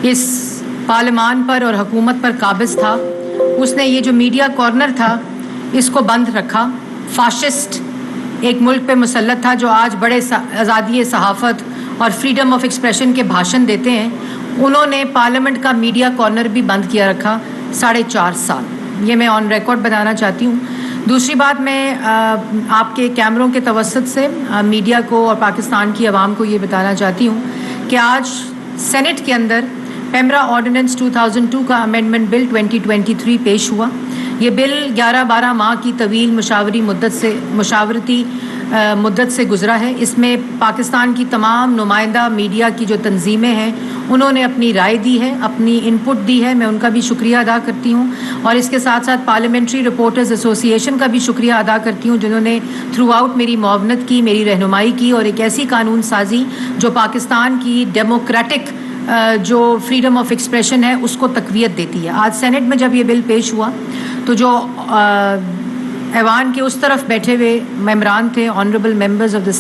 اس پارلیمان پر اور حکومت پر قابض تھا، اس نے یہ جو میڈیا کارنر تھا اس کو بند رکھا. فاشسٹ ایک ملک پہ مسلط تھا جو آج بڑے آزادی صحافت اور فریڈم آف ایکسپریشن کے بھاشن دیتے ہیں، انہوں نے پارلیمنٹ کا میڈیا کارنر بھی بند کیا رکھا 4.5 سال. یہ میں آن ریکارڈ بتانا چاہتی ہوں. دوسری بات، میں آپ کے کیمروں کے توسط سے میڈیا کو اور پاکستان کی عوام کو یہ بتانا چاہتی ہوں کہ آج سینٹ کے اندر پیمرا آرڈیننس 2002 کا امینڈمنٹ بل 2023 پیش ہوا. یہ بل 11-12 ماہ کی طویل مشاورتی مدت سے گزرا ہے. اس میں پاکستان کی تمام نمائندہ میڈیا کی جو تنظیمیں ہیں انہوں نے اپنی رائے دی ہے، اپنی ان پٹ دی ہے. میں ان کا بھی شکریہ ادا کرتی ہوں، اور اس کے ساتھ ساتھ پارلیمنٹری رپورٹرز ایسوسی ایشن کا بھی شکریہ ادا کرتی ہوں جنہوں نے تھرو آؤٹ میری معاونت کی، میری رہنمائی کی، اور ایک ایسی قانون سازی جو پاکستان کی ڈیموکریٹک جو فریڈم آف ایکسپریشن ہے اس کو تقویت دیتی ہے. آج سینٹ میں جب یہ بل پیش ہوا تو جو ایوان کے اس طرف بیٹھے ہوئے ممبران تھے، honourable members of the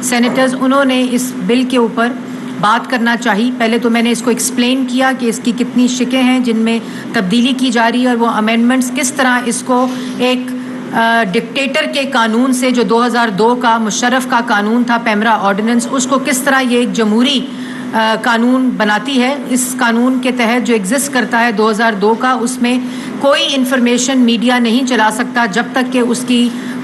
senators, انہوں نے اس بل کے اوپر بات کرنا چاہی. پہلے تو میں نے اس کو ایکسپلین کیا کہ اس کی کتنی شقیں ہیں جن میں تبدیلی کی جا رہی ہے، اور وہ امینڈمنٹس کس طرح اس کو ایک ڈکٹیٹر کے قانون سے جو 2002 کا مشرف کا قانون تھا پیمرا آرڈیننس، اس کو کس طرح یہ ایک جمہوری قانون بناتی ہے. اس قانون کے تحت جو ایگزسٹ کرتا ہے 2002 کا، اس میں کوئی انفارمیشن میڈیا نہیں چلا سکتا جب تک کہ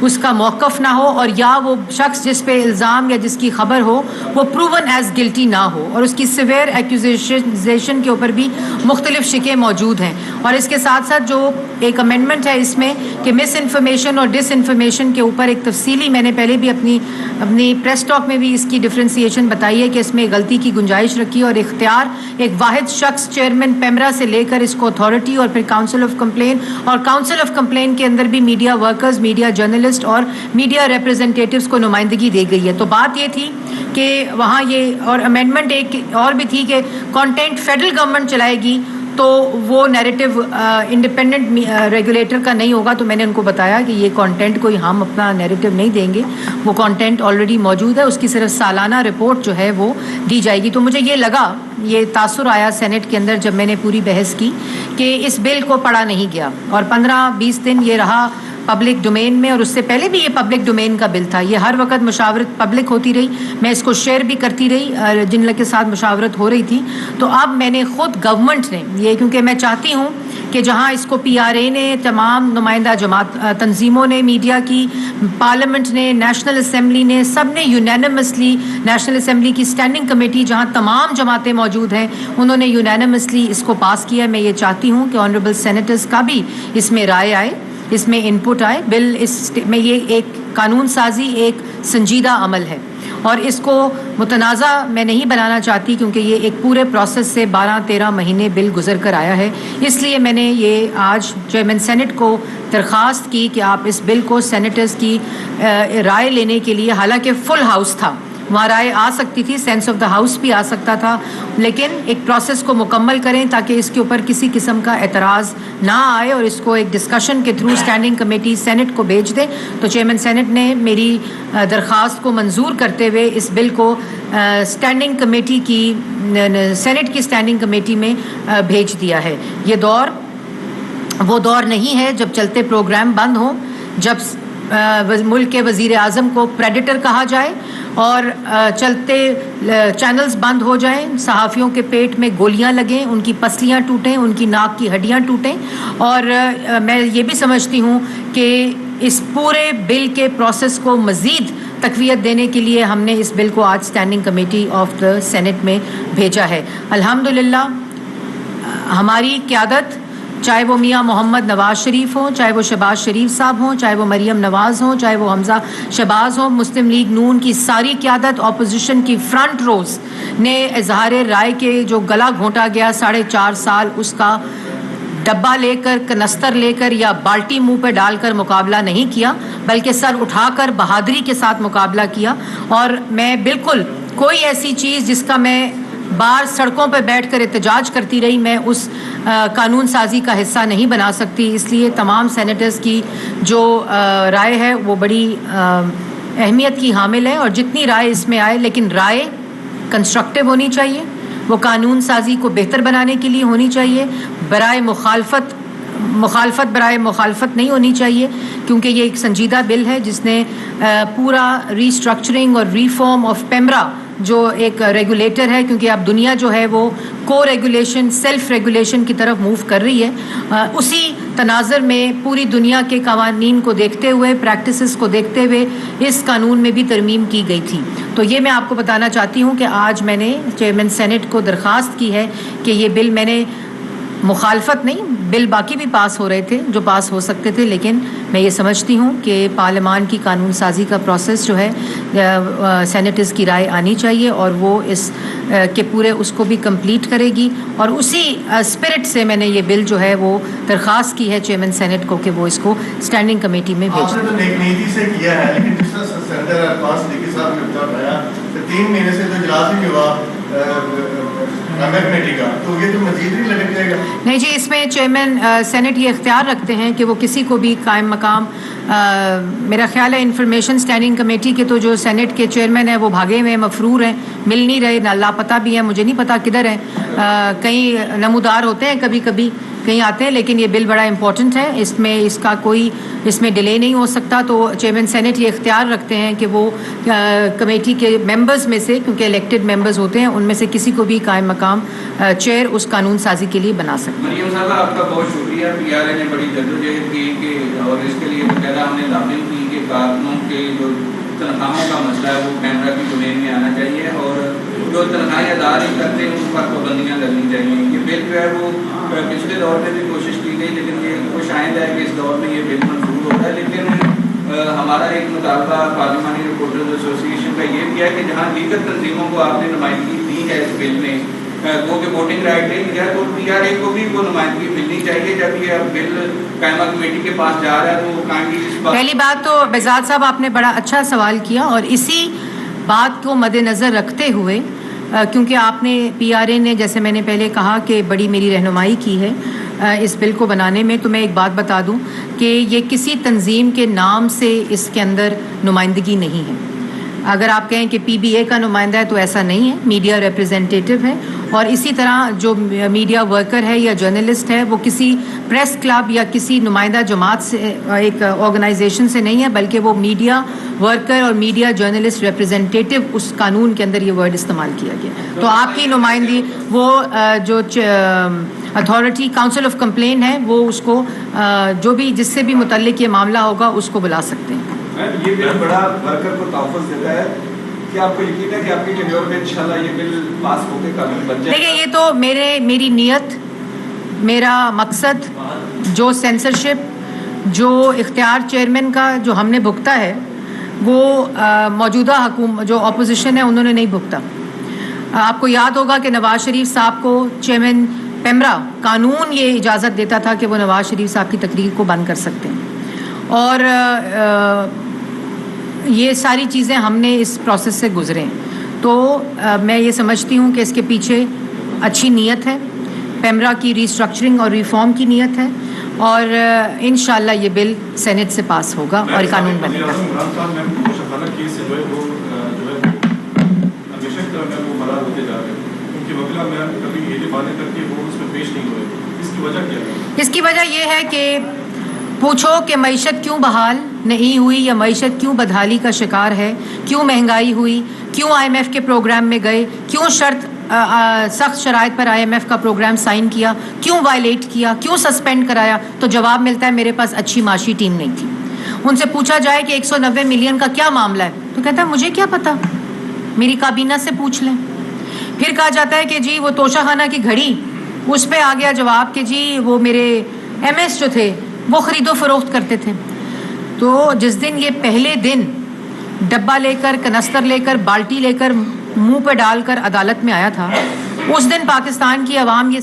اس کا موقف نہ ہو، اور یا وہ شخص جس پہ الزام یا جس کی خبر ہو وہ پروون ایز گلٹی نہ ہو. اور اس کی سیویئر ایکوزیشن کے اوپر بھی مختلف شقیں موجود ہیں. اور اس کے ساتھ ساتھ جو ایک امینڈمنٹ ہے اس میں کہ مس انفارمیشن اور ڈس انفارمیشن کے اوپر ایک تفصیلی، میں نے پہلے بھی اپنی پریس ٹاک میں بھی اس کی ڈفرینسیشن بتائی ہے کہ اس میں غلطی کی گنجائش رکھی، اور اختیار ایک واحد شخص چیئرمین پیمرا سے لے کر اس کو اتھارٹی اور پھر کاؤنسل آف کمپلین، اور کاؤنسل آف کمپلین کے اندر بھی میڈیا ورکرز، میڈیا جرنلسٹ اور میڈیا ریپرزنٹیٹیوز کو نمائندگی دی گئی ہے. تو بات یہ تھی کہ وہاں یہ، اور امینڈمنٹ ایک اور بھی تھی کہ کانٹینٹ فیڈرل گورنمنٹ چلائے گی تو وہ نیریٹو انڈیپینڈنٹ ریگولیٹر کا نہیں ہوگا. تو میں نے ان کو بتایا کہ یہ کانٹینٹ کوئی ہم اپنا نیریٹو نہیں دیں گے، وہ کانٹینٹ آلریڈی موجود ہے، اس کی صرف سالانہ رپورٹ جو ہے وہ دی جائے گی. تو مجھے یہ لگا، یہ تاثر آیا سینٹ کے اندر جب میں نے پوری بحث کی کہ اس بل کو پڑھا نہیں گیا، اور 15-20 دن یہ رہا پبلک ڈومین میں، اور اس سے پہلے بھی یہ پبلک ڈومین کا بل تھا. یہ ہر وقت مشاورت پبلک ہوتی رہی، میں اس کو شیئر بھی کرتی رہی جن لوگ کے ساتھ مشاورت ہو رہی تھی. تو اب میں نے خود گورنمنٹ نے یہ، کیونکہ میں چاہتی ہوں کہ جہاں اس کو PRA نے، تمام نمائندہ جماعت تنظیموں نے، میڈیا کی، پارلیمنٹ نے، نیشنل اسمبلی نے، سب نے یونینمسلی، نیشنل اسمبلی کی اسٹینڈنگ کمیٹی جہاں تمام جماعتیں موجود ہیں انہوں نے یونینمسلی اس کو پاس کیا. میں یہ چاہتی ہوں کہ آنریبل سینیٹرز کا بھی اس میں رائے آئے، اس میں ان پٹ آئے. بل اس میں یہ ایک قانون سازی ایک سنجیدہ عمل ہے، اور اس کو متنازع میں نہیں بنانا چاہتی کیونکہ یہ ایک پورے پروسیس سے 12-13 مہینے بل گزر کر آیا ہے. اس لیے میں نے یہ آج چیئرمین سینٹ کو درخواست کی کہ آپ اس بل کو سینیٹرز کی رائے لینے کے لیے، حالانکہ فل ہاؤس تھا، وہاں رائے آ سکتی تھی، سینس آف دا ہاؤس بھی آ سکتا تھا، لیکن ایک پروسیس کو مکمل کریں تاکہ اس کے اوپر کسی قسم کا اعتراض نہ آئے، اور اس کو ایک ڈسکشن کے تھرو اسٹینڈنگ کمیٹی سینٹ کو بھیج دیں. تو چیئرمین سینٹ نے میری درخواست کو منظور کرتے ہوئے اس بل کو اسٹینڈنگ کمیٹی کی، سینٹ کی اسٹینڈنگ کمیٹی میں بھیج دیا ہے. یہ دور وہ دور نہیں ہے جب چلتے پروگرام بند ہوں، جب ملک کے وزیر اعظم کو پریڈیٹر کہا جائے اور چلتے چینلز بند ہو جائیں، صحافیوں کے پیٹ میں گولیاں لگیں، ان کی پسلیاں ٹوٹیں، ان کی ناک کی ہڈیاں ٹوٹیں. اور میں یہ بھی سمجھتی ہوں کہ اس پورے بل کے پروسیس کو مزید تقویت دینے کے لیے ہم نے اس بل کو آج standing committee of the Senate میں بھیجا ہے. الحمدللہ ہماری قیادت، چاہے وہ میاں محمد نواز شریف ہوں، چاہے وہ شہباز شریف صاحب ہوں، چاہے وہ مریم نواز ہوں، چاہے وہ حمزہ شہباز ہوں، مسلم لیگ نون کی ساری قیادت، اپوزیشن کی فرنٹ روز نے اظہار رائے کے جو گلا گھونٹا گیا 4.5 سال، اس کا ڈبہ لے کر، کنستر لے کر یا بالٹی منہ پہ ڈال کر مقابلہ نہیں کیا، بلکہ سر اٹھا کر بہادری کے ساتھ مقابلہ کیا. اور میں بالکل کوئی ایسی چیز جس کا میں باہر سڑکوں پہ بیٹھ کر احتجاج کرتی رہی، میں اس قانون سازی کا حصہ نہیں بنا سکتی. اس لیے تمام سینیٹرز کی جو رائے ہے وہ بڑی اہمیت کی حامل ہے، اور جتنی رائے اس میں آئے، لیکن رائے کنسٹرکٹیو ہونی چاہیے، وہ قانون سازی کو بہتر بنانے کے لیے ہونی چاہیے، برائے مخالفت برائے مخالفت نہیں ہونی چاہیے، کیونکہ یہ ایک سنجیدہ بل ہے جس نے پورا ریسٹرکچرنگ اور ریفارم آف پیمرا جو ایک ریگولیٹر ہے، کیونکہ اب دنیا جو ہے وہ کو ریگولیشن سیلف ریگولیشن کی طرف موو کر رہی ہے، اسی تناظر میں پوری دنیا کے قوانین کو دیکھتے ہوئے پریکٹسز کو دیکھتے ہوئے اس قانون میں بھی ترمیم کی گئی تھی۔ تو یہ میں آپ کو بتانا چاہتی ہوں کہ آج میں نے چیئرمین سینٹ کو درخواست کی ہے کہ یہ بل میں نے مخالفت نہیں، بل باقی بھی پاس ہو رہے تھے جو پاس ہو سکتے تھے، لیکن میں یہ سمجھتی ہوں کہ پارلیمان کی قانون سازی کا پروسیس جو ہے سینیٹرز کی رائے آنی چاہیے اور وہ اس کے پورے اس کو بھی کمپلیٹ کرے گی، اور اسی اسپرٹ سے میں نے یہ بل جو ہے وہ درخواست کی ہے چیئرمین سینٹ کو کہ وہ اس کو اسٹینڈنگ کمیٹی میں بھیج دیں۔ آپ نے تو نیک نیتی سے کیا ہے، لیکن جس طرح سینیٹر عباس لیکی صاحب نے بتایا کہ 3 مہینے سے تو اجلاس ہی نہیں ہوا کمیٹی کا، تو یہ تو مزید نہیں لٹک جائے گا؟ نہیں جی، اس میں چیئرمین سینٹ یہ اختیار رکھتے ہیں کہ وہ کسی کو بھی قائم مقام، میرا خیال ہے انفارمیشن اسٹینڈنگ کمیٹی کے تو جو سینٹ کے چیئرمین ہیں وہ بھاگے ہوئے ہیں، مفرور ہیں، مل نہیں رہے، لاپتہ بھی ہیں، مجھے نہیں پتا کدھر ہیں، کہیں نمودار ہوتے ہیں کبھی کبھی کہیں آتے ہیں، لیکن یہ بل بڑا امپورٹنٹ ہے، اس میں اس کا کوئی اس میں ڈیلے نہیں ہو سکتا۔ تو چیئرمین سینٹ یہ اختیار رکھتے ہیں کہ وہ کمیٹی کے ممبرز میں سے، کیونکہ الیکٹڈ ممبرز ہوتے ہیں، ان میں سے کسی کو بھی قائم مقام چیئر اس قانون سازی کے لیے بنا سکتے ہیں۔ مریم صاحبہ، آپ کا بہت شکریہ، پی آر اے نے بڑی جدوجہد کی کہ اور اس کے لیے باقاعدہ ہم نے لابنگ کی کہ کارکنوں کے جو تنخواہوں کا مسئلہ ہے وہ کیمرہ کی ڈومین میں آنا چاہیے، اور جو تنخواہیں ادا نہیں کرتے ان پر پابندیاں لگنی چاہیے۔ یہ بل جو ہے وہ پچھلے دور میں بھی کوشش کی گئی، لیکن یہ خوش آئند ہے کہ اس دور میں یہ بل منظور ہوتا ہے، لیکن ہمارا ایک مطالبہ پارلیمانی رپورٹرز ایسوسی ایشن کا یہ بھی ہے کہ جہاں دیگر تنظیموں کو آپ نے نمائندگی دی ہے اس بل میں، وہ کہ ووٹنگ رائٹ نہیں دیا، تو پی آر اے کو بھی وہ نمائندگی ملنی چاہیے جب یہ بل قائمہ کمیٹی کے پاس جا رہا ہے، تو وہ کائنڈلی اس بات۔ پہلی بات تو بزاد صاحب آپ نے بڑا اچھا سوال کیا، اور اسی بات کو مد نظر رکھتے ہوئے کیونکہ آپ نے پی آر اے نے، جیسے میں نے پہلے کہا کہ بڑی میری رہنمائی کی ہے اس بل کو بنانے میں، تو میں ایک بات بتا دوں کہ یہ کسی تنظیم کے نام سے اس کے اندر نمائندگی نہیں ہے۔ اگر آپ کہیں کہ پی بی اے کا نمائندہ ہے تو ایسا نہیں ہے، میڈیا ریپریزنٹیٹیو ہے، اور اسی طرح جو میڈیا ورکر ہے یا جرنلسٹ ہے وہ کسی پریس کلب یا کسی نمائندہ جماعت سے، ایک آرگنائزیشن سے نہیں ہے، بلکہ وہ میڈیا ورکر اور میڈیا جرنلسٹ ریپریزنٹیٹیو اس قانون کے اندر یہ ورڈ استعمال کیا گیا۔ تو آپ کی نمائندگی وہ جو اتھارٹی کاؤنسل آف کمپلین ہے وہ اس کو جو بھی جس سے بھی متعلق یہ معاملہ ہوگا اس کو بلا سکتے ہیں۔ یہ بل بڑا ورکر کو تحفظ دیتا ہے، کیا آپ کو یقین ہے کہ آپ کے ٹینیور میں انشاءاللہ یہ بل پاس ہو کے قانون بن جائے؟ دیکھیں، یہ تو میری نیت، میرا مقصد، جو سینسرشپ، جو اختیار چیئرمین کا جو ہم نے بھگتا ہے وہ موجودہ حکومت جو اپوزیشن ہے انہوں نے نہیں بھگتا۔ آپ کو یاد ہوگا کہ نواز شریف صاحب کو چیئرمین پیمرا قانون یہ اجازت دیتا تھا کہ وہ نواز شریف صاحب کی تقریر کو بند کر سکتے ہیں، اور یہ ساری چیزیں ہم نے اس پروسیس سے گزرے، تو میں یہ سمجھتی ہوں کہ اس کے پیچھے اچھی نیت ہے، پیمرا کی ریسٹرکچرنگ اور ریفارم کی نیت ہے، اور انشاءاللہ یہ بل سینٹ سے پاس ہوگا اور قانون بنے گا۔ اس کی وجہ یہ ہے کہ پوچھو کہ معیشت کیوں بحال نہیں ہوئی یا معیشت کیوں بدحالی کا شکار ہے، کیوں مہنگائی ہوئی، کیوں آئی ایم ایف کے پروگرام میں گئے، کیوں سخت شرائط پر آئی ایم ایف کا پروگرام سائن کیا، کیوں وائلیٹ کیا، کیوں سسپینڈ کرایا، تو جواب ملتا ہے میرے پاس اچھی معاشی ٹیم نہیں تھی۔ ان سے پوچھا جائے کہ 190 ملین کا کیا معاملہ ہے تو کہتا ہے مجھے کیا پتا، میری کابینہ سے پوچھ لیں۔ پھر کہا جاتا ہے کہ جی وہ توشہ خانہ کی گھڑی، اس پہ آ گیا جواب کہ جی وہ میرے ایم ایس جو تھے وہ خرید و فروخت کرتے تھے۔ تو جس دن یہ پہلے دن ڈبہ لے کر، کنستر لے کر، بالٹی لے کر، منہ پہ ڈال کر عدالت میں آیا تھا، اس دن پاکستان کی عوام یہ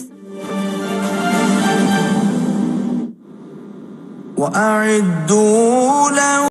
وَأَعِدُّوا لَهُ